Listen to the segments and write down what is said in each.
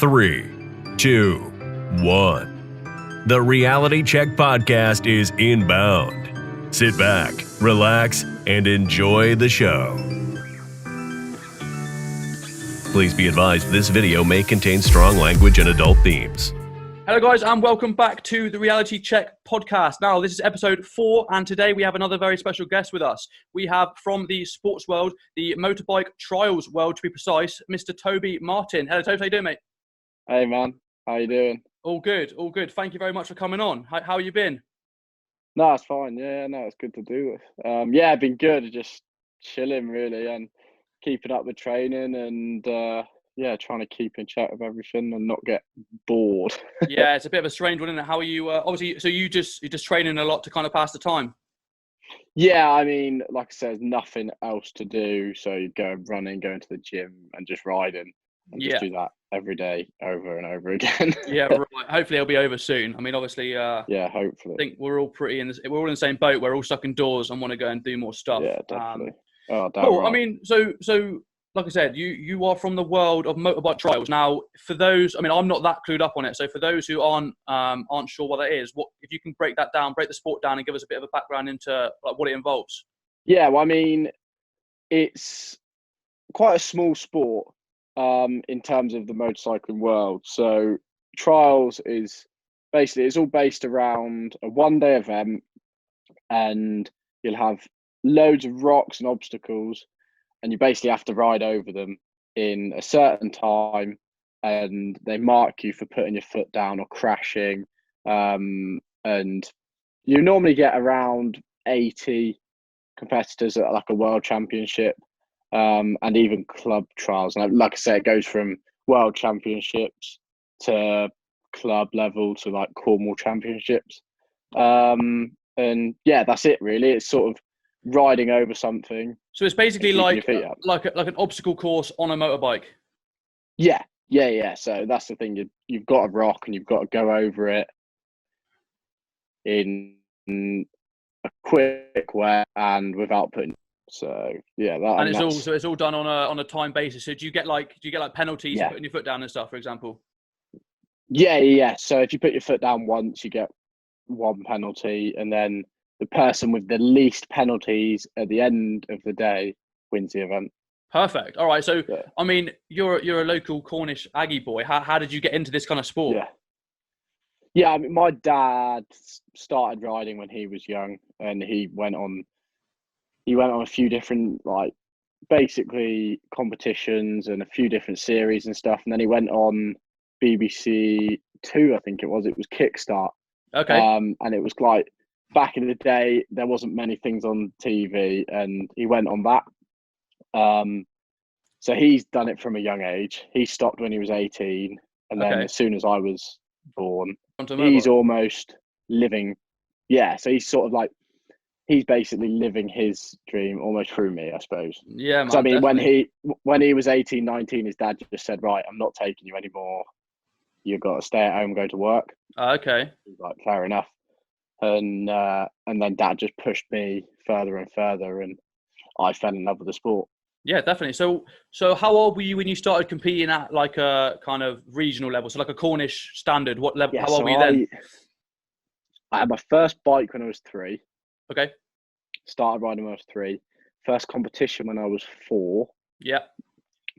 3, 2, 1. The Reality Check podcast is inbound. Sit back, relax, and enjoy the show. Please be advised this video may contain strong language and adult themes. Hello guys, and welcome back to the Reality Check podcast. Now, this is episode 4, and today we have another very special guest with us. We have from the sports world, the motorbike trials world to be precise, Mr. Toby Martyn. Hello Toby, how you doing, mate? Hey man, how you doing? All good, all good. Thank you very much for coming on. How you been? No, it's fine. Yeah, no, it's good to do this. Yeah, I've been good. Just chilling really and keeping up with training and trying to keep in check with everything and not get bored. Yeah, it's a bit of a strange one, isn't it? How are you? Obviously, so you're just training a lot to kind of pass the time. Yeah, I mean, like I said, nothing else to do. So you go running, going to the gym and just riding and just do that every day over and over again. Yeah, right. Hopefully it'll be over soon. I mean, obviously, yeah, hopefully. I think we're all we're all in the same boat. We're all stuck indoors and want to go and do more stuff. Yeah, definitely. Cool. Right. I mean, so like I said, you are from the world of motorbike trials. Now, for those, I mean, I'm not that clued up on it. So for those who aren't sure what that is, if you can break that down, break the sport down, and give us a bit of a background into like what it involves. Yeah, well, I mean, it's quite a small sport in terms of the motorcycling world. So trials is basically, it's all based around a one-day event, and you'll have loads of rocks and obstacles, and you basically have to ride over them in a certain time, and they mark you for putting your foot down or crashing. And you normally get around 80 competitors at like a world championship, and even club trials. And like I say, it goes from world championships to club level to like Cornwall championships. And yeah, that's it really. It's sort of riding over something. So it's basically like an obstacle course on a motorbike. Yeah. So that's the thing. You've got a rock and you've got to go over it in a quick way and without putting. So yeah, it's all done on a time basis. So do you get like penalties for putting your foot down and stuff, for example? Yeah. So if you put your foot down once, you get one penalty, and then the person with the least penalties at the end of the day wins the event. Perfect. All right. So I mean, you're a local Cornish Aggie boy. How did you get into this kind of sport? Yeah. I mean, my dad started riding when he was young, and he went on a few different, like, basically competitions and a few different series and stuff. And then he went on BBC Two, I think it was Kickstart. Okay. And it was like, back in the day, there wasn't many things on TV, and he went on that. So he's done it from a young age. He stopped when he was 18, and then as soon as I was born, he's almost living. Yeah, so he's sort of like, he's basically living his dream almost through me, I suppose. Yeah, man. I mean, definitely. when he was 18, 19, his dad just said, right, I'm not taking you anymore. You've got to stay at home and go to work. Okay. He's like, fair enough. And then dad just pushed me further and further, and I fell in love with the sport. Yeah, definitely. So how old were you when you started competing at like a kind of regional level? So like a Cornish standard, what level? Yeah, how old were you then? I had my first bike when I was 3. Okay. Started riding when I was 3. First competition when I was 4. Yeah.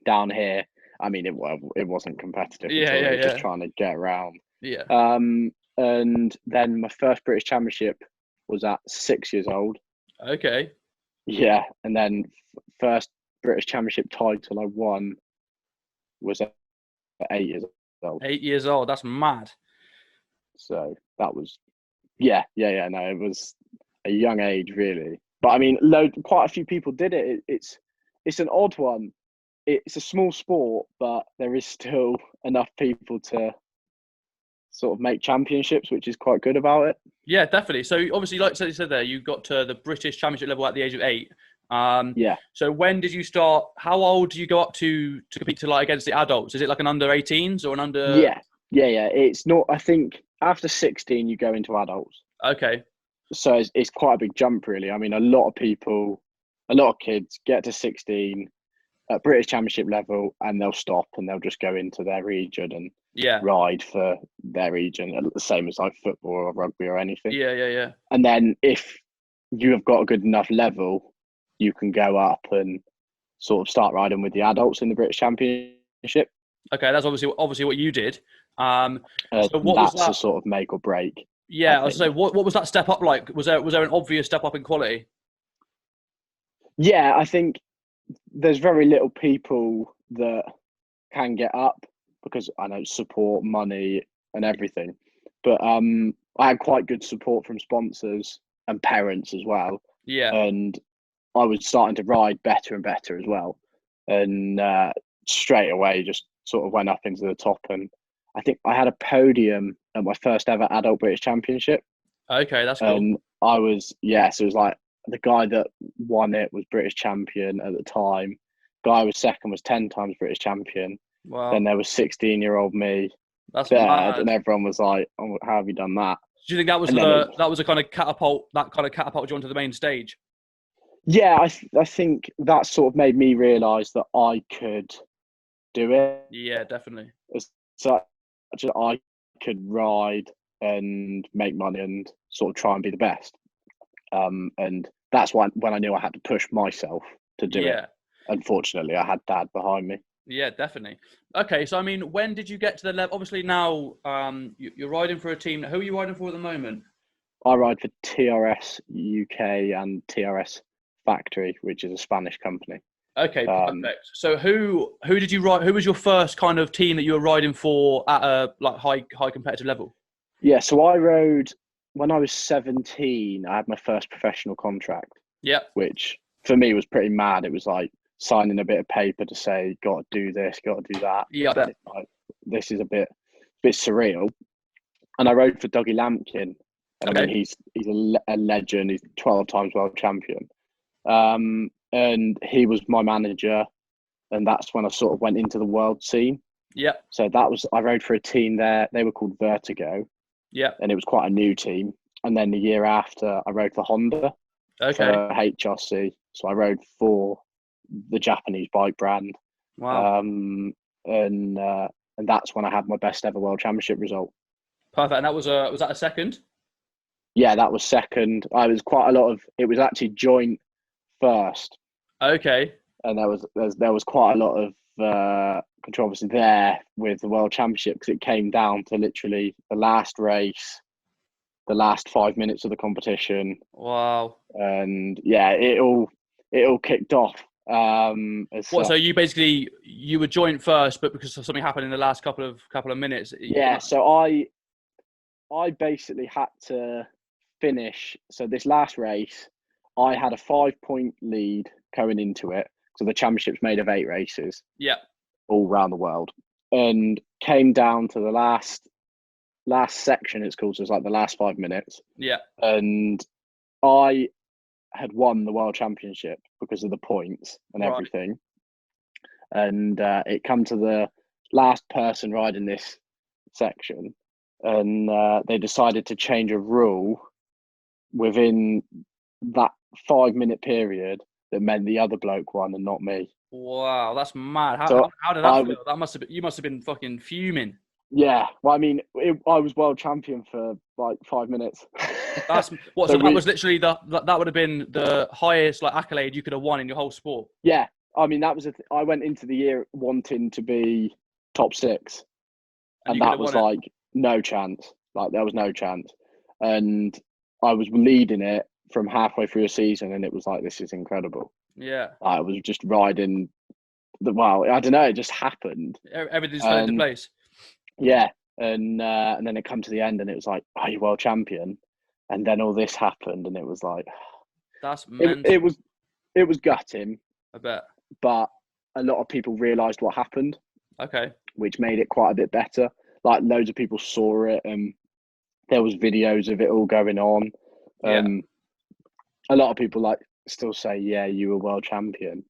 Down here. I mean, it wasn't competitive. Yeah. Just trying to get around. Yeah. And then my first British Championship was at 6 years old. Okay. Yeah, and then first British Championship title I won was at 8 years old. 8 years old. That's mad. So that was, no, it was a young age really. But I mean, quite a few people did it. It's an odd one. It's a small sport, but there is still enough people to sort of make championships, which is quite good about it. Yeah, definitely. So obviously, like you said there, you got to the British Championship level at the age of 8. Yeah. So when did you start? How old do you go up to compete to like against the adults? Is it like an under 18s or an under? Yeah. It's not. I think after 16 you go into adults. Okay. So it's quite a big jump, really. I mean, a lot of kids get to 16 at British Championship level, and they'll stop and they'll just go into their region and ride for their region, the same as like football or rugby or anything. Yeah. And then if you have got a good enough level, you can go up and sort of start riding with the adults in the British Championship. Okay, that's obviously what you did. So what that's was that? a sort of make or break. Yeah, I was saying, what was that step up like? Was there an obvious step up in quality? Yeah, I think there's very little people that can get up because I know support, money, and everything. But I had quite good support from sponsors and parents as well. Yeah. And I was starting to ride better and better as well. And straight away just sort of went up into the top. And I think I had a podium at my first ever adult British Championship. Okay, that's cool. And I was, so it was like the guy that won it was British champion at the time. Guy who was second was 10 times British champion. Wow. Then there was 16-year-old me. That's third, mad. and everyone was like, "Oh, how have you done that?" Do you think that was a kind of catapult? That kind of catapult you onto the main stage? Yeah, I think that sort of made me realise that I could do it. Yeah, definitely. So I could ride and make money and sort of try and be the best. And that's when I knew I had to push myself to do it. Unfortunately, I had Dad behind me. Yeah, definitely. Okay, so I mean, when did you get to the level? Obviously, now you're riding for a team. Who are you riding for at the moment? I ride for TRS UK and TRS Factory, which is a Spanish company. Okay, perfect. So who did you ride? Who was your first kind of team that you were riding for at a like high competitive level? Yeah, so I rode when I was 17. I had my first professional contract. Yeah, which for me was pretty mad. It was like signing a bit of paper to say, got to do this, got to do that. Yeah, like, this is a bit surreal. And I rode for Dougie Lampkin. And I mean, he's a legend. He's 12 times world champion. And he was my manager. And that's when I sort of went into the world scene. Yeah. So I rode for a team there. They were called Vertigo. Yeah. And it was quite a new team. And then the year after, I rode for Honda. Okay. For HRC. So I rode for the Japanese bike brand. Wow. And that's when I had my best ever world championship result. Perfect. And that was that a second? Yeah, that was second. It was actually joint first. Okay. And there was quite a lot of controversy there with the world championship because it came down to literally the last race, the last 5 minutes of the competition. Wow. And yeah, it all kicked off. So you were joint first, but because something happened in the last couple of minutes. Yeah. So I basically had to finish. So this last race, I had a 5-point lead going into it. So the championship's made of 8 races. Yeah. All around the world, and came down to the last section. It's called. So it's like the last 5 minutes. Yeah. And I had won the world championship because of the points and everything. And it come to the last person riding this section, and they decided to change a rule within that 5-minute period that meant the other bloke won and not me. Wow, that's mad. How did that feel? You must have been fucking fuming. Yeah, well, I mean, I was world champion for like 5 minutes. That's what. So that was literally that would have been the highest like accolade you could have won in your whole sport. Yeah, I mean that was I went into the year wanting to be top 6, and that was like no chance. Like there was no chance, and I was leading it from halfway through a season, and it was like, this is incredible. Yeah, I was just riding. I don't know. It just happened. Everything's fell into place. Yeah, and then it come to the end, and it was like, "Are you world champion?" And then all this happened, and it was like, that's mental. It was gutting. I bet, but a lot of people realised what happened. Okay, which made it quite a bit better. Like loads of people saw it, and there was videos of it all going on. Yeah. A lot of people still say, "Yeah, you were world champion,"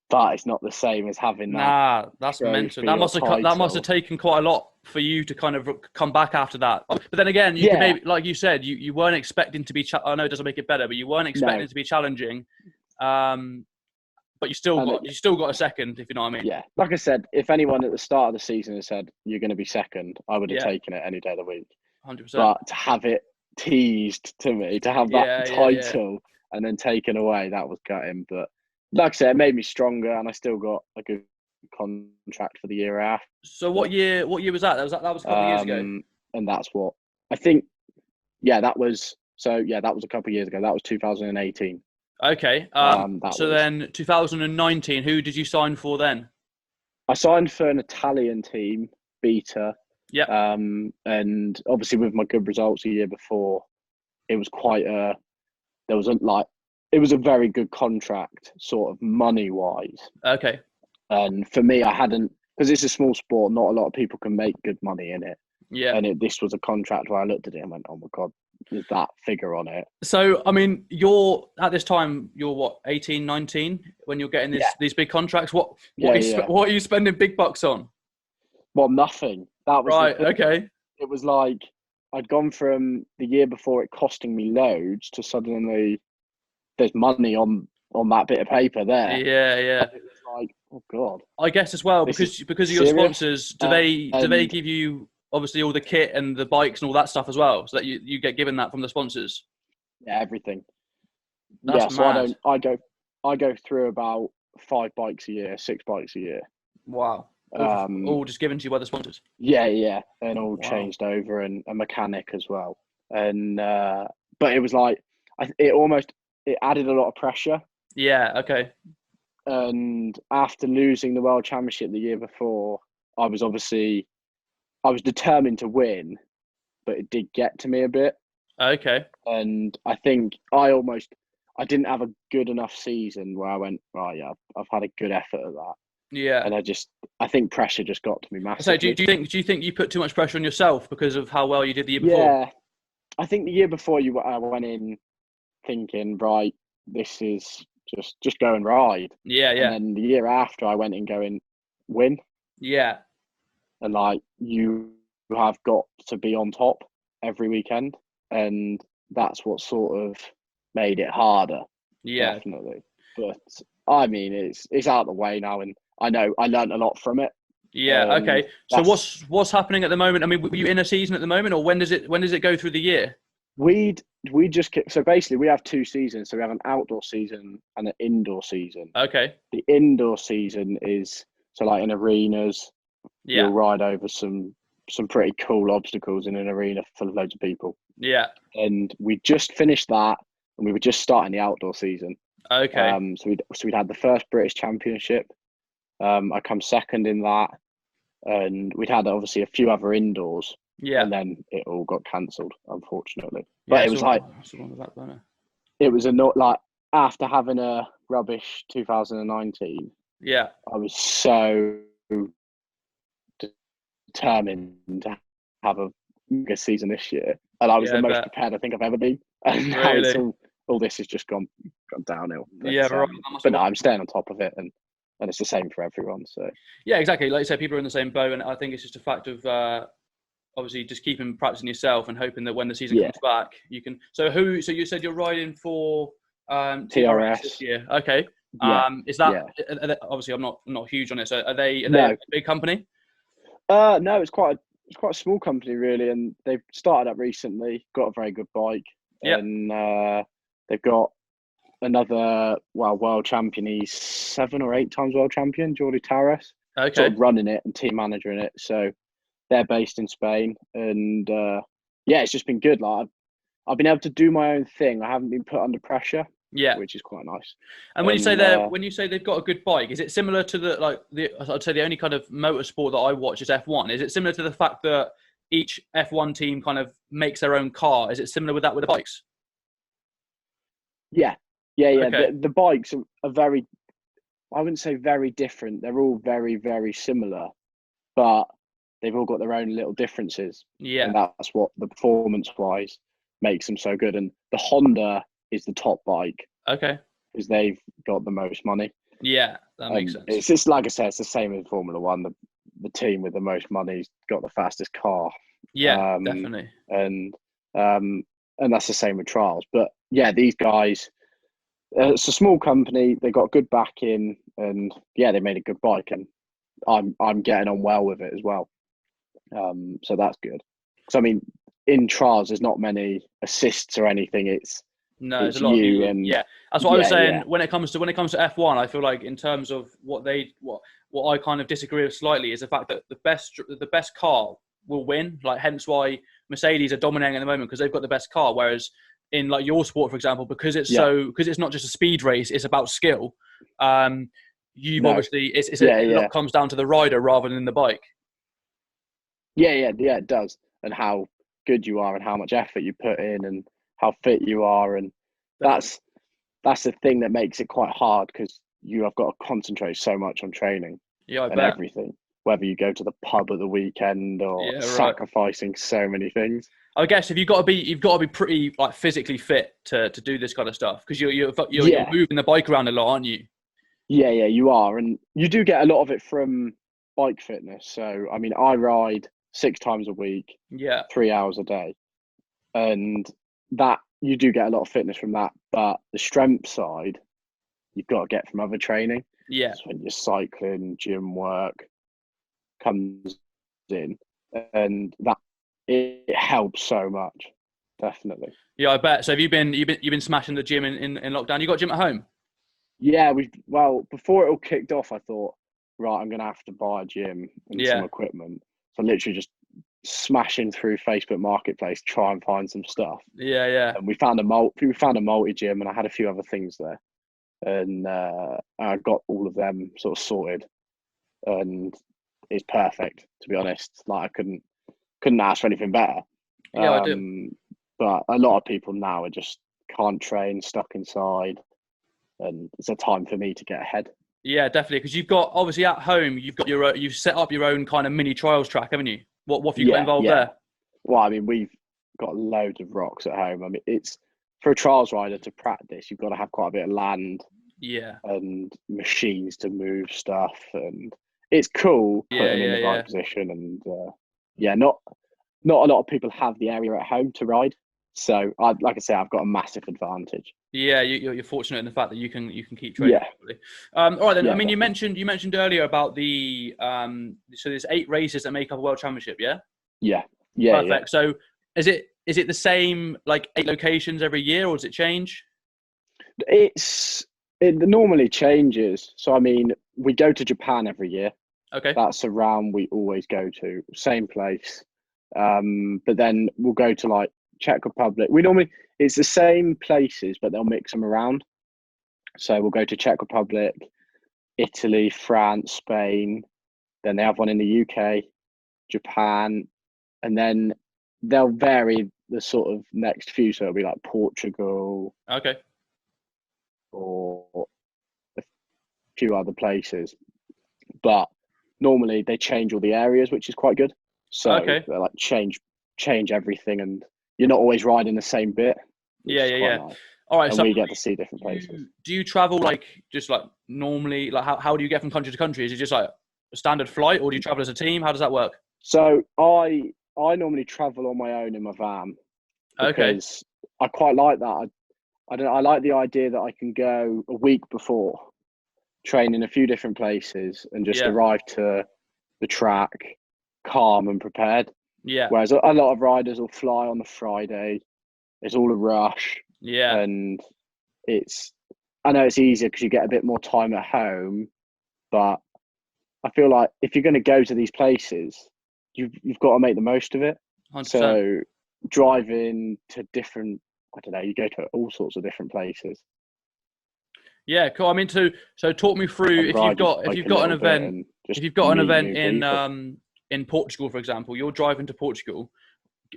but it's not the same as having that. Nah, that's mental. That must have taken quite a lot for you to kind of come back after that. But then again, you could maybe, like you said, you weren't expecting to be. I know it doesn't make it better, but you weren't expecting it to be challenging. But you still got a second, if you know what I mean. Yeah, like I said, if anyone at the start of the season had said you're going to be second, I would have Yeah. taken it any day of the week. 100%. But to have it teased to me, to have that title and then taken away, that was gutting. But like I said, it made me stronger, and I still got a good contract for the year after. So what year was that? That was a couple of years ago. And that's what I think. Yeah, that was a couple of years ago. That was 2018. Okay. Then 2019, who did you sign for then? I signed for an Italian team, Beta. Yeah. And obviously with my good results the year before, it was it was a very good contract, sort of money wise. Okay. And for me, because it's a small sport, not a lot of people can make good money in it. Yeah. And this was a contract where I looked at it and went, oh my God, there's that figure on it. So, I mean, at this time, you're what, 18, 19, when you're getting these big contracts? What are you spending big bucks on? Well, nothing. That was right. Okay. It was like I'd gone from the year before it costing me loads to suddenly there's money on that bit of paper there. Yeah. And it was like, oh God. I guess as well, because of your sponsors, do they give you obviously all the kit and the bikes and all that stuff as well, so that you get given that from the sponsors? Yeah, everything. That's mad. So I go through about 5 bikes a year, 6 bikes a year. Wow. All just given to you by the sponsors. Yeah, and all changed over, and a mechanic as well. And but it was like it added a lot of pressure. Yeah. Okay. And after losing the World Championship the year before, I was determined to win, but it did get to me a bit. Okay. And I think I didn't have a good enough season where I went, oh yeah, I've had a good effort at that. Yeah. And I think pressure just got to me massively. So do you think you put too much pressure on yourself because of how well you did the year before? Yeah. I think the year before I went in thinking, right, this is just go and ride. Yeah. And then the year after I went in going, win. Yeah. And like, you have got to be on top every weekend. And that's what sort of made it harder. Yeah. Definitely. But I mean, it's out of the way now, and I know I learned a lot from it. Yeah. Okay. So what's happening at the moment? I mean, were you in a season at the moment, or when does it go through the year? So basically we have 2 seasons. So we have an outdoor season and an indoor season. Okay. The indoor season is like in arenas. Yeah. You'll ride over some pretty cool obstacles in an arena full of loads of people. Yeah. And we just finished that, and we were just starting the outdoor season. Okay. So we'd had the first British Championship. I come second in that, and we'd had obviously a few other indoors. Yeah. And then it all got cancelled, unfortunately. But it was like it was after having a rubbish 2019. Yeah. I was so determined to have a good season this year, and I was the most prepared I think I've ever been. And now it's all this has just gone downhill. But, right. But no, I'm staying on top of it, and it's the same for everyone. So yeah, exactly. Like you said, people are in the same boat, and I think it's just a fact of obviously just keeping practicing yourself and hoping that when the season comes back, you can. So you said you're riding for TRS this year? Okay. Yeah. Is that obviously I'm not huge on it. So are they No. a big company? No, it's quite a small company really, and they've started up recently. Got a very good bike, and they've got another world champion. He's 7 or 8 times world champion, Jordi Tarras. Okay. Sort of running it and team manager in it. So they're based in Spain, and it's just been good. Like I've been able to do my own thing. I haven't been put under pressure. Yeah, which is quite nice. And when you say they've got a good bike, is it similar to I'd say the only kind of motorsport that I watch is F1? Is it similar to the fact that each F1 team kind of makes their own car? Is it similar with that with the bikes? Yeah. Okay. The bikes are very, I wouldn't say very different. They're all very, very similar, but they've all got their own little differences. Yeah. And that's what the performance-wise makes them so good. And the Honda is the top bike. Okay. Because they've got the most money. Yeah, that makes sense. It's just, like I said, it's the same in Formula One. The team with the most money's got the fastest car. Yeah, definitely. And that's the same with trials. But yeah, these guys, It's a small company. They got good backing, and yeah, they made a good bike, and I'm getting on well with it as well. So that's good. So I mean, in trials, there's not many assists or anything. It's there's a lot of you you. and Yeah, that's what I was saying. yeah. When it comes to F1, I feel like in terms of what I kind of disagree with slightly is the fact that the best car will win. Like, hence why Mercedes are dominating at the moment, because they've got the best car. Whereas in like your sport, for example, because it's not just a speed race, it's about skill. Obviously a lot comes down to the rider rather than the bike. Yeah, it does, and how good you are, and how much effort you put in, and how fit you are, and that's the thing that makes it quite hard, because you have got to concentrate so much on training and everything. Whether you go to the pub at the weekend or sacrificing so many things. I guess you've got to be pretty like physically fit to do this kind of stuff, because you're moving the bike around a lot, aren't you? Yeah, you are, and you do get a lot of it from bike fitness. So I mean, I ride 6 times a week, 3 hours a day, and that you do get a lot of fitness from that. But the strength side, you've got to get from other training. Yeah, so when you're cycling, gym work comes in, and that it helps so much, definitely. Yeah, I bet. So have you been smashing the gym in lockdown? You got a gym at home? Yeah, before it all kicked off, I thought, right, I'm gonna have to buy a gym and some equipment. So literally just smashing through Facebook Marketplace, try and find some stuff. Yeah. And we found a multi gym, and I had a few other things there, and I got all of them sort of sorted, and it's perfect, to be honest. Like, I couldn't ask for anything better. Yeah, I do. But a lot of people now are just can't train, stuck inside, and it's a time for me to get ahead. Yeah, definitely, because you've got, obviously at home, you've set up your own kind of mini trials track, haven't you? What have you got involved there? Well, I mean, we've got loads of rocks at home. I mean, it's for a trials rider to practice, you've got to have quite a bit of land, and machines to move stuff, and it's cool putting in the right position. And not a lot of people have the area at home to ride, so like I say, I've got a massive advantage. Yeah, you're fortunate in the fact that you can keep training. Yeah. All right then. I mean, you mentioned earlier about the so there's 8 races that make up a world championship. Yeah. Yeah. Perfect. So is it the same, like 8 locations every year, or does it change? It normally changes. So I mean, we go to Japan every year. Okay. That's a round we always go to, same place. But then we'll go to like Czech Republic. It's the same places, but they'll mix them around. So we'll go to Czech Republic, Italy, France, Spain. Then they have one in the UK, Japan, and then they'll vary the sort of next few. So it'll be like Portugal. Okay. Or a few other places. But normally they change all the areas, which is quite good. So they like change everything, and you're not always riding the same bit. Yeah. Nice. All right, and so we get to see different places. Do you travel like just like normally? Like how do you get from country to country? Is it just like a standard flight, or do you travel as a team? How does that work? So I normally travel on my own in my van, because I quite like that. I don't know, I like the idea that I can go a week before, train in a few different places, and just arrive to the track calm and prepared. Yeah. Whereas a lot of riders will fly on the Friday. It's all a rush. Yeah. And I know it's easier because you get a bit more time at home, but I feel like if you're going to go to these places, you've got to make the most of it. 100%. So driving to different, I don't know, you go to all sorts of different places. Yeah, cool. I mean, so talk me through if you've got an event in Portugal, for example. You're driving to Portugal.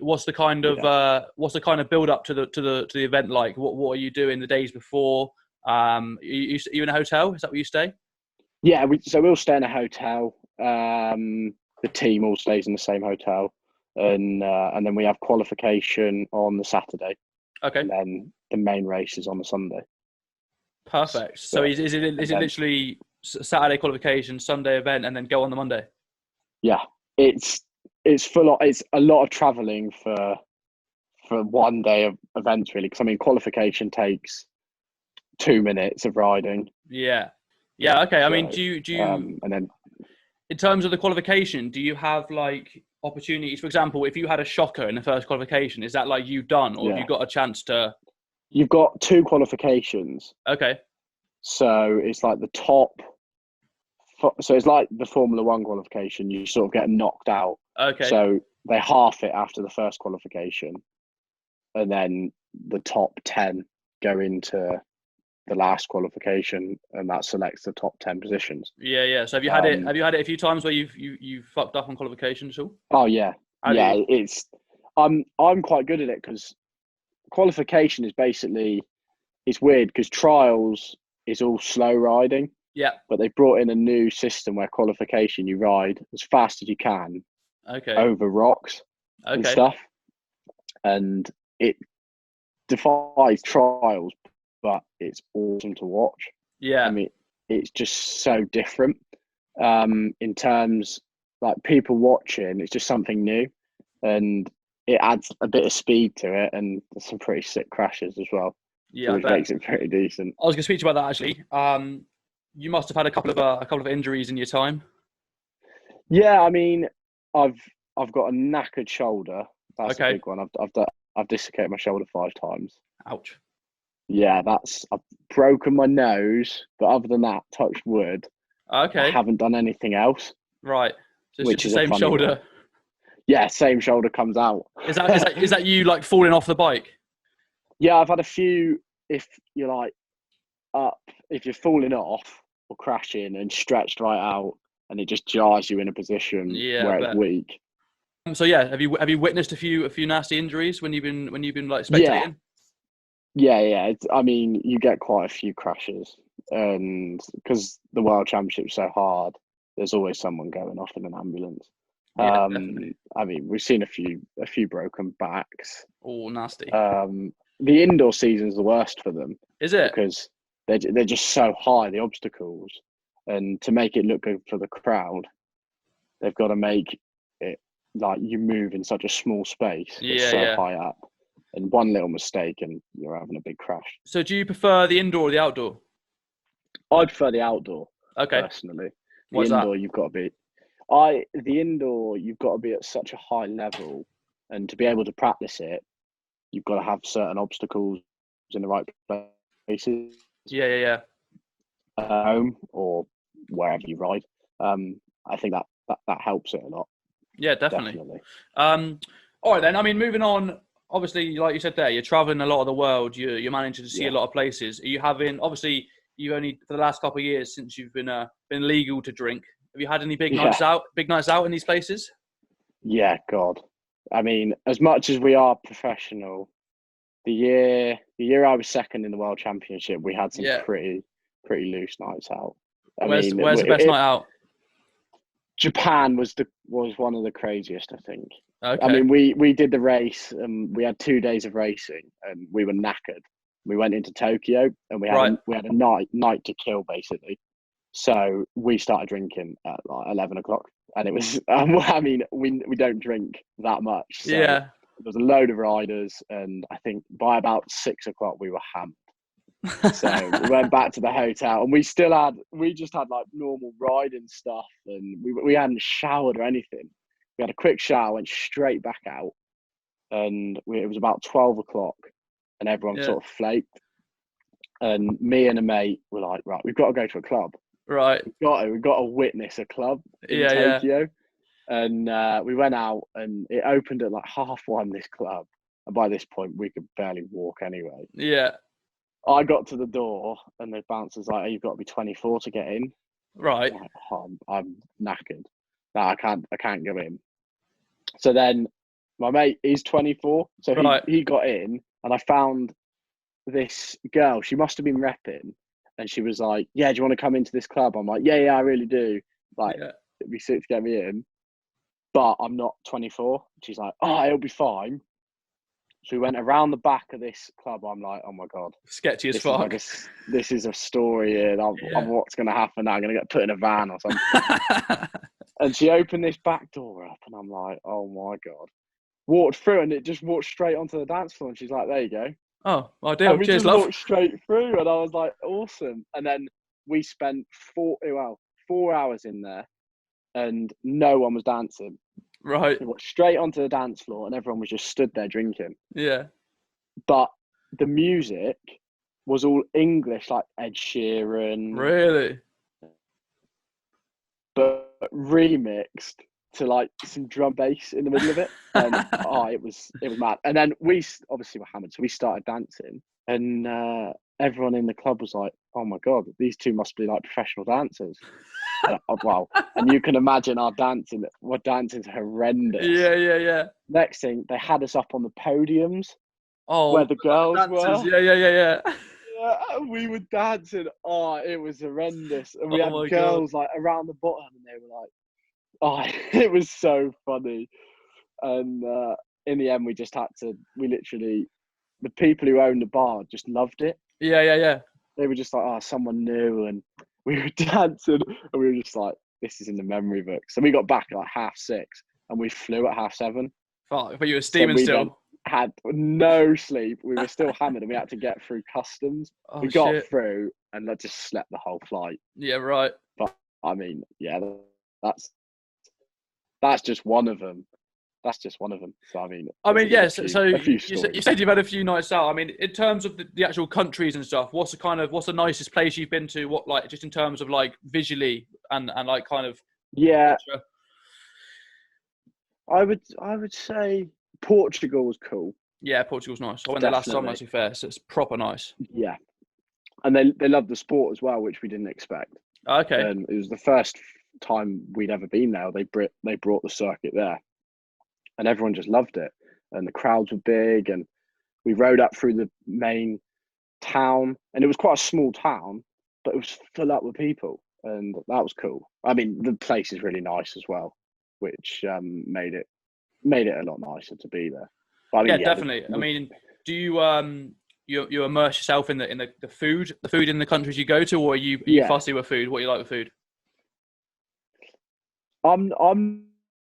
What's the kind of build up to the event like? What are you doing the days before? You in a hotel? Is that where you stay? Yeah, we'll stay in a hotel. The team all stays in the same hotel, and then we have qualification on the Saturday. Okay. And then the main race is on the Sunday. Perfect. So is it literally Saturday qualification, Sunday event, and then go on the Monday? Yeah, it's a lot of travelling for one day of events, really. Because I mean, qualification takes 2 minutes of riding. Yeah. Okay. I mean, So, do you and then in terms of the qualification, do you have like opportunities? For example, if you had a shocker in the first qualification, is that like you done, or have yeah, you got a chance to? you've got 2 qualifications. Okay. So it's like the top. So it's like the Formula One qualification. You sort of get knocked out. Okay. So they half it after the first qualification, and then the top 10 go into the last qualification, and that selects the top 10 positions. Yeah. So have you had it? Have you had it a few times where you've fucked up on qualification at all? Oh yeah, Have yeah. you? It's I'm quite good at it because qualification is basically, it's weird because trials is all slow riding, Yeah. but they brought in a new system where qualification you ride as fast as you can Okay. over rocks and Okay. stuff, and it defies trials, but it's awesome to watch. Yeah. I mean, it's just so different in terms, like, people watching. It's just something new, and it adds a bit of speed to it, and there's some pretty sick crashes as well, Yeah. so I which bet. makes it pretty decent. I was going to speak to you about that actually. You must have had a couple of injuries in your time. Yeah, I mean, I've got a knackered shoulder. That's a Okay. big one. I've dislocated my shoulder 5 times. Ouch. Yeah, I've broken my nose, but other than that, touch wood, I Okay. haven't done anything else, Right. So it's which just is the a same funny shoulder. one. Yeah, same shoulder comes out. Is that you like falling off the bike? Yeah, I've had a few. If you're like if you're falling off or crashing and stretched right out, and it just jars you in a position Yeah, where I it's bet. weak. So yeah, have you witnessed a few nasty injuries when you've been like Yeah, spectating? yeah. I mean, you get quite a few crashes, and because the World Championship's so hard, there's always someone going off in an ambulance. Yeah, definitely. I mean, we've seen a few broken backs. Oh, nasty. The indoor season's the worst for them Is it? because they're just so high, the obstacles, and to make it look good for the crowd, they've got to make it like you move in such a small space. It's so Yeah. high up, and one little mistake and you're having a big crash. So do you prefer the indoor or the outdoor? I prefer the outdoor Okay. personally. The What's that? indoor you've got to be. The indoor you've got to be at such a high level, and to be able to practice it, you've got to have certain obstacles in the right places, Yeah. home or wherever you ride. I think that helps it a lot. Yeah, definitely. All right then. I mean, moving on. Obviously, like you said there, you're traveling a lot of the world. You're managing to see a lot of places. Are you having? Obviously, you only for the last couple of years since you've been legal to drink. Have you had any big nights out? Big nights out in these places? Yeah, God. I mean, as much as we are professional, the year I was second in the World Championship, we had some pretty loose nights out. Where's the best night out? Japan was one of the craziest, I think. Okay. I mean, we did the race, and we had 2 days of racing, and we were knackered. We went into Tokyo, and we had a night to kill basically. So we started drinking at like 11 o'clock, and it was. I mean, we don't drink that much. So yeah. There was a load of riders, and I think by about 6 o'clock we were hammered. So we went back to the hotel, and we just had like normal riding stuff, and we hadn't showered or anything. We had a quick shower, went straight back out, and it was about 12 o'clock, and everyone sort of flaked. And me and a mate were like, right, we've got to go to a club. Right. We've got to witness a club in Tokyo. And we went out, and it opened at like 1:30, this club. And by this point, we could barely walk anyway. Yeah. I got to the door, and the bouncer's like, oh, you've got to be 24 to get in. Right. Like, oh, I'm knackered. No, I can't go in. So then my mate is 24, so he got in, and I found this girl. She must have been repping, and she was like, yeah, do you want to come into this club? I'm like, yeah, I really do. Like, it'd be sick to get me in, but I'm not 24. She's like, oh, it'll be fine. So we went around the back of this club. I'm like, oh my God. Sketchy as fuck. This is a story here. What's going to happen now? I'm going to get put in a van or something. And she opened this back door up, and I'm like, oh my God. Walked through, and it just walked straight onto the dance floor. And she's like, there you go. Oh, ideal. And we Cheers, just love. walked straight through, and I was like, awesome. And then we spent 4 hours in there, and no one was dancing. Right. We walked straight onto the dance floor, and everyone was just stood there drinking. Yeah. But the music was all English, like Ed Sheeran, Really? but remixed to like some drum bass in the middle of it, and it was mad. And then we obviously were hammered, so we started dancing, and everyone in the club was like, "Oh my god, these two must be like professional dancers." Wow! And you can imagine our dancing. Our dancing's horrendous. Yeah. Next thing, they had us up on the podiums Oh, where the girls dancers. were. Yeah. Yeah, we were dancing. Oh, it was horrendous. And we Oh had my girls like around the bottom, and they were like, "Oh," it was so funny. And in the end, we just had to. We literally, the people who owned the bar just loved it. Yeah. They were just like, "Oh, someone new," and we were dancing, and we were just like, "This is in the memory book." So we got back at like 6:30, and we flew at 7:30. Fuck, but you were steaming we still. then had no sleep. We were still hammered, and we had to get through customs. Oh, We got shit. through, and I just slept the whole flight. Yeah, right. But I mean, yeah, that's just one of them. That's just one of them. So I mean, yes. a So few you stories. said you've had a few nights out. I mean, in terms of the actual countries and stuff, what's the nicest place you've been to? What, like, just in terms of like visually and like kind of. Yeah, culture? I would say Portugal was cool. Yeah, Portugal's nice. I went there last summer, Definitely. to be fair, so it's proper nice. Yeah, and they love the sport as well, which we didn't expect. Okay. It was the first time we'd ever been there. They brought the circuit there, and everyone just loved it. And the crowds were big, and we rode up through the main town, and it was quite a small town, but it was full up with people, and that was cool. I mean, the place is really nice as well, which made it a lot nicer to be there. But, I mean, Yeah, definitely. I mean, do you you immerse yourself in the food in the countries you go to, or are you Yeah. fussy with food? What do you like with food? I'm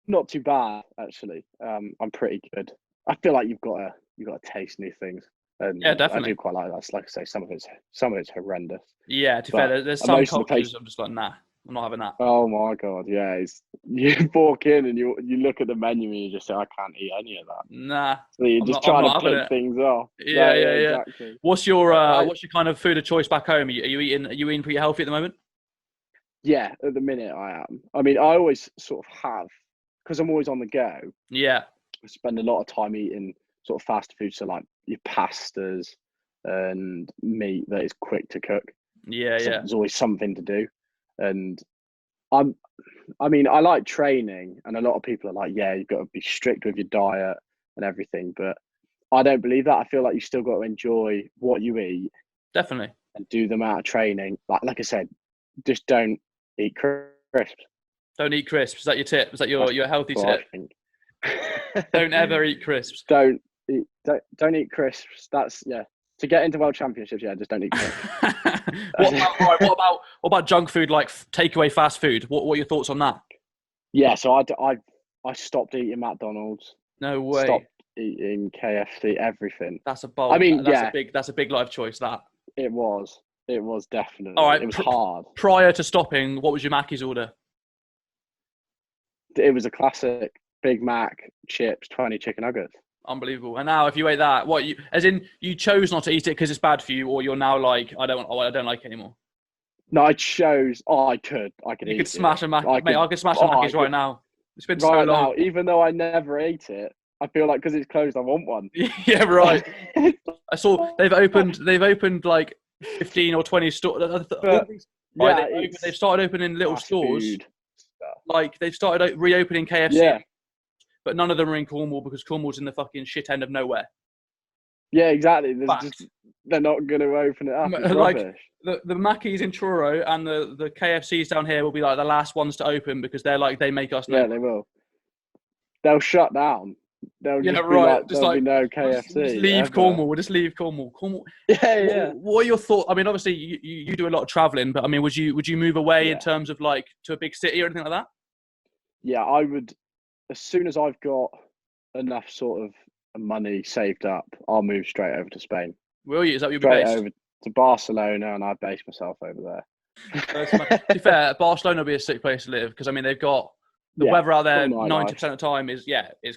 not too bad actually. I'm pretty good. I feel like you've got to taste new things, and Yeah, definitely. I do quite like that. Like I say, some of it's horrendous. Yeah, to be But fair, there's some most of the cultures place- I'm just like, nah, I'm not having that. Oh my god, yeah. You walk in and you look at the menu and you just say, I can't eat any of that. Nah. So you're I'm just not trying to having pick it. things off. Yeah. Exactly. What's your kind of food of choice back home? Are you eating pretty healthy at the moment? Yeah, at the minute I am. I mean, I always sort of have, because I'm always on the go. Yeah. I spend a lot of time eating sort of fast food, so like your pastas and meat that is quick to cook. Yeah. So there's always something to do. And I mean, I like training, and a lot of people are like, yeah, you've got to be strict with your diet and everything, but I don't believe that. I feel like you still got to enjoy what you eat Definitely. and do the amount of training. Like I said, just don't eat crisps. Don't eat crisps. Is that your tip? Is that your healthy That's what tip? I think. Don't ever eat crisps. Don't eat crisps. That's to get into world championships. Yeah, just don't eat crisps. What about junk food, like takeaway fast food? What are your thoughts on that? Yeah, so I stopped eating McDonald's. No way. Stopped eating KFC. Everything. That's a bold. I mean, that's a big life choice. That. It was definitely. All right. It was hard. Prior to stopping, what was your Mackeys order? It was a classic Big Mac, chips, 20 chicken nuggets. Unbelievable. And now, if you ate that, you chose not to eat it because it's bad for you, or you're now like, I don't like it anymore. No, I chose. Oh, I could You eat could smash it. a Mac. Mate, I could smash a Mackeys right now. It's been so Right long. now, even though I never ate it, I feel like because it's closed, I want one. Yeah, right. I saw they've opened like 15 or 20 stores. They've started opening little stores. Like they've started reopening KFC, Yeah. but none of them are in Cornwall because Cornwall's in the fucking shit end of nowhere. Yeah, exactly. Fact. They're not going to open it up. It's Like rubbish. the Mackeys in Truro and the KFCs down here will be like the last ones to open because they make us know. Yeah, they will. They'll shut down. They'll just be right. like, there'll be no KFC. Just leave ever. Cornwall. We'll just leave Cornwall. Yeah. What are your thoughts? I mean, obviously you do a lot of traveling, but I mean, would you move away in terms of like to a big city or anything like that? Yeah, I would. As soon as I've got enough sort of money saved up, I'll move straight over to Spain. Will you? Is that where you'll be Straight based? over to Barcelona, and I base myself over there. To be fair, Barcelona will be a sick place to live because I mean they've got the weather out there. 90% of the time is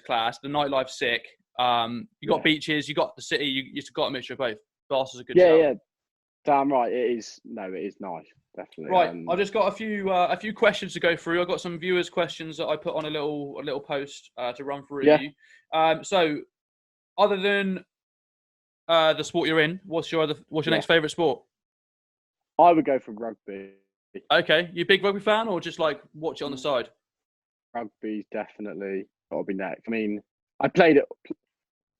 class. The nightlife's sick. You got beaches, you got the city. You just got a mixture of both. Barcelona's a good shout. Yeah, damn right. It is. No, it is nice, definitely. Right, I just got a few questions to go through. I got some viewers' questions that I put on a little post to run through with you. So, other than the sport you're in, what's your next favourite sport? I would go for rugby. Okay, you a big rugby fan, or just like watch it on the side? Rugby's definitely got to be next. I mean, I played it.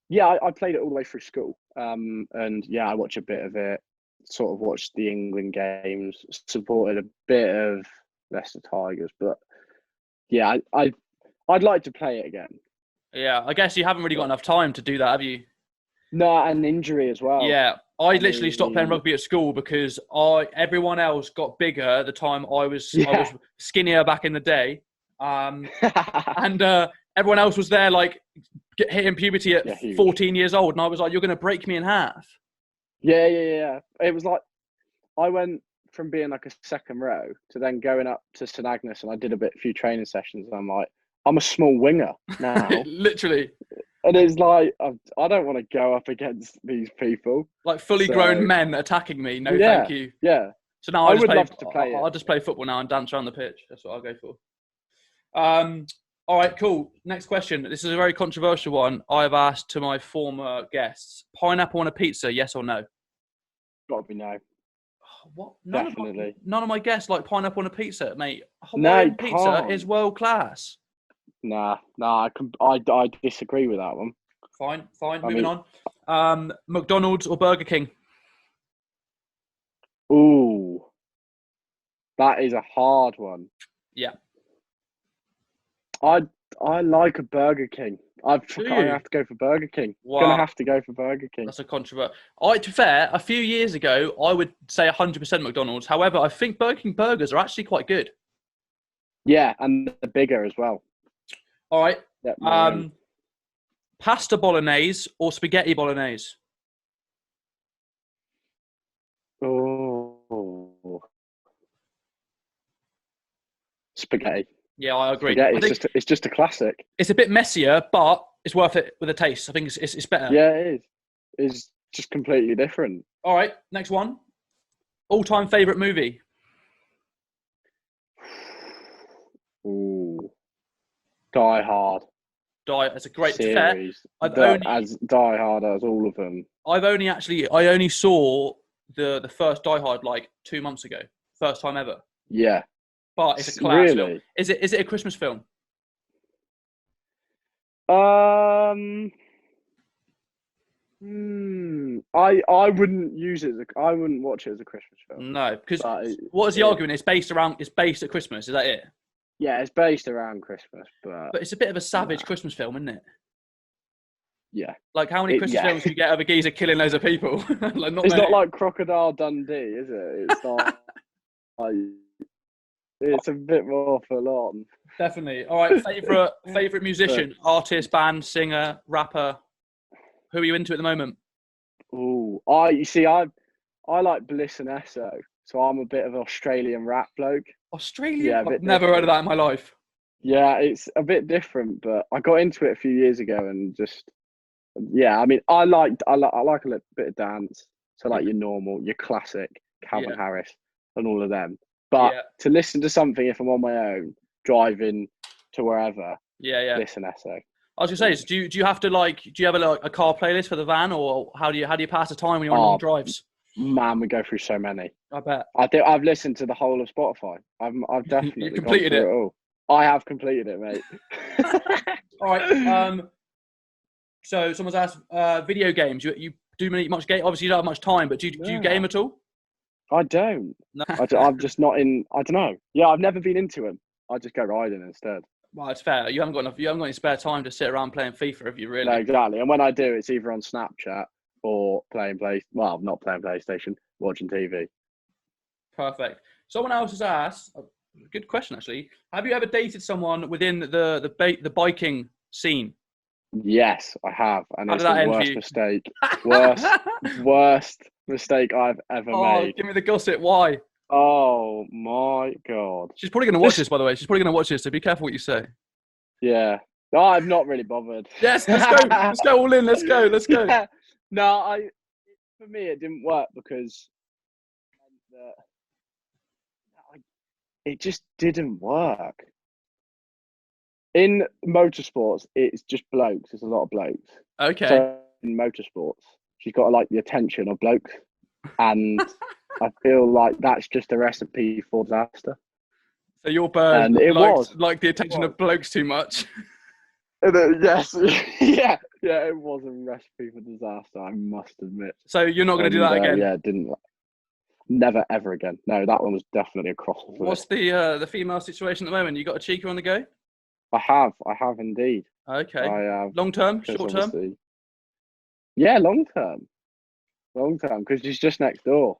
Yeah, I played it all the way through school. And I watch a bit of it. Sort of watched the England games. Supported a bit of Leicester Tigers, but yeah, I'd like to play it again. Yeah, I guess you haven't really got enough time to do that, have you? No, and injury as well. Yeah, I literally stopped playing rugby at school because everyone else got bigger at the time I was skinnier back in the day, and everyone else was there like hitting puberty at 14 years old, and I was like, "You're going to break me in half." Yeah. It was like I went from being like a second row to then going up to St Agnes, and I did a few training sessions, and I'm like, I'm a small winger now. Literally. And it's like, I don't want to go up against these people. Like fully grown men attacking me. No, thank you. Yeah. So now I'll just play football now and dance around the pitch. That's what I'll go for. All right, cool. Next question. This is a very controversial one. I've asked to my former guests. Pineapple on a pizza, yes or no? Got to be no. What? Definitely. None of my guests like pineapple on a pizza, mate. Hawaiian pizza is world class. Nah. I disagree with that one. Fine. Moving on. McDonald's or Burger King? Ooh. That is a hard one. Yeah. I like a Burger King. I have to go for Burger King. Wow. Gonna have to go for Burger King. That's a controversial. To be fair, a few years ago, I would say 100% McDonald's. However, I think Burger King burgers are actually quite good. Yeah, and they're bigger as well. All right. Yeah, pasta bolognese or spaghetti bolognese? Oh, spaghetti. Yeah, I agree. It's just a classic. It's a bit messier, but it's worth it with a taste. I think it's better. Yeah, it is. It's just completely different. All right, next one. All-time favourite movie? Ooh. Die Hard. That's a great series. As Die Hard as all of them. I only saw the first Die Hard like 2 months ago. First time ever. Yeah. But it's a class film. Is it a Christmas film? I wouldn't use it. I wouldn't watch it as a Christmas film. No, because what is the argument? It's based at Christmas. Is that it? Yeah, it's based around Christmas, but it's a bit of a savage Christmas film, isn't it? Yeah. Like how many Christmas films do you get of a geezer killing loads of people? It's not like Crocodile Dundee, is it? It's not like. It's a bit more full on. Definitely. All right. Favorite musician, artist, band, singer, rapper. Who are you into at the moment? Ooh, I like Bliss and Esso, so I'm a bit of an Australian rap bloke. Australian? Yeah, I've never heard of that in my life. Yeah, it's a bit different, but I got into it a few years ago and just I mean, I like a little bit of dance, so like your normal, your classic Calvin Harris and all of them. But to listen to something if I'm on my own, driving to wherever, listen Esso. I was gonna say, do you have to do you have a car playlist for the van, or how do you pass the time when you're on long drives? Man, we go through so many. I bet. I've listened to the whole of Spotify. I've definitely you completed it. All. I have completed it, mate. All right. So someone's asked, video games. You do much game? Obviously, you don't have much time, but do you game at all? I don't. No. I'm just not in. I don't know. Yeah, I've never been into them. I just go riding instead. Well, it's fair. You haven't got any spare time to sit around playing FIFA, have you really? No, exactly. And when I do, it's either on Snapchat or not playing PlayStation, watching TV. Perfect. Someone else has asked. Good question, actually. Have you ever dated someone within the biking scene? Yes, I have, and How it's did that the end for worst you? mistake. Worst mistake I've ever Oh, made. give me the gossip. Why? Oh my god. She's probably going to watch this, by the way. She's probably going to watch this, so be careful what you say. Yeah. No, I'm not really bothered. Yes, let's go. Let's go all in. Let's go. Let's go. Yeah. No, for me it didn't work because it just didn't work. In motorsports, it's just blokes. There's a lot of blokes. Okay. So in motorsports, she's got like the attention of blokes, and I feel like that's just a recipe for disaster. So your bird And it was like the attention of blokes too much. Yes, yeah, it was a recipe for disaster. I must admit. So you're not going to do that again? Yeah, didn't. Never ever again. No, that one was definitely a cross. What's the female situation at the moment? You got a Cheque on the go? I have indeed. Okay. I have. Long term, short term? Yeah, long term, because she's just next door.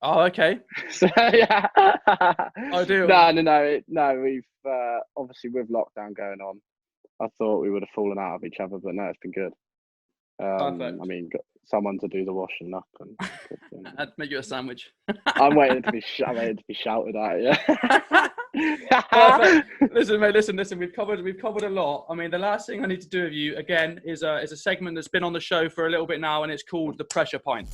Oh, okay. So yeah. I do. No. We've obviously with lockdown going on, I thought we would have fallen out of each other, but no, it's been good. Perfect. I mean, got someone to do the washing up and I'd make you a sandwich. I'm waiting to be shouted at. Yeah. Perfect. Listen, mate. Listen. We've covered a lot. I mean, the last thing I need to do with you again is a segment that's been on the show for a little bit now, and it's called the Pressure Pint.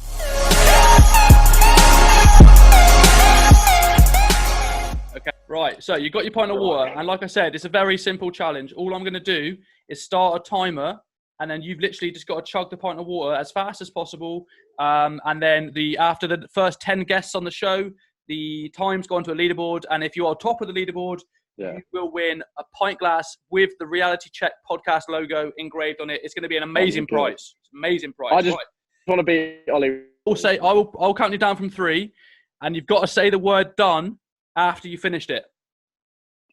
Okay, right. So you got your pint of water, and like I said, it's a very simple challenge. All I'm going to do is start a timer, and then you've literally just got to chug the pint of water as fast as possible. And then after the first 10 guests on the show, the time's gone to a leaderboard, and if you are top of the leaderboard, you will win a pint glass with the Reality Check podcast logo engraved on it. It's going to be an amazing prize. It's an amazing prize. I just want to be Ollie. I'll count you down from 3, and you've got to say the word done after you finished it.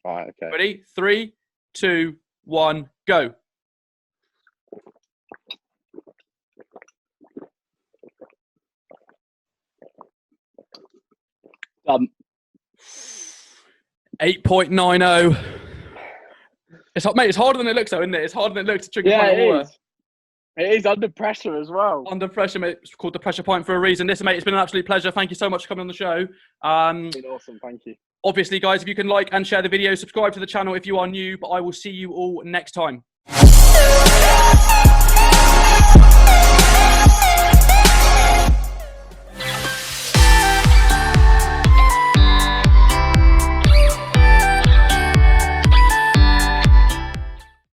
Right, okay. Ready? 3, 2, 1, go. Done. 8.90. It's harder than it looks, though, isn't it? It's harder than it looks to drink a pint of water. It is under pressure as well. Under pressure, mate. It's called the Pressure Pint for a reason. Listen, mate, it's been an absolute pleasure. Thank you so much for coming on the show. It's been awesome. Thank you. Obviously, guys, if you can like and share the video, subscribe to the channel if you are new, but I will see you all next time.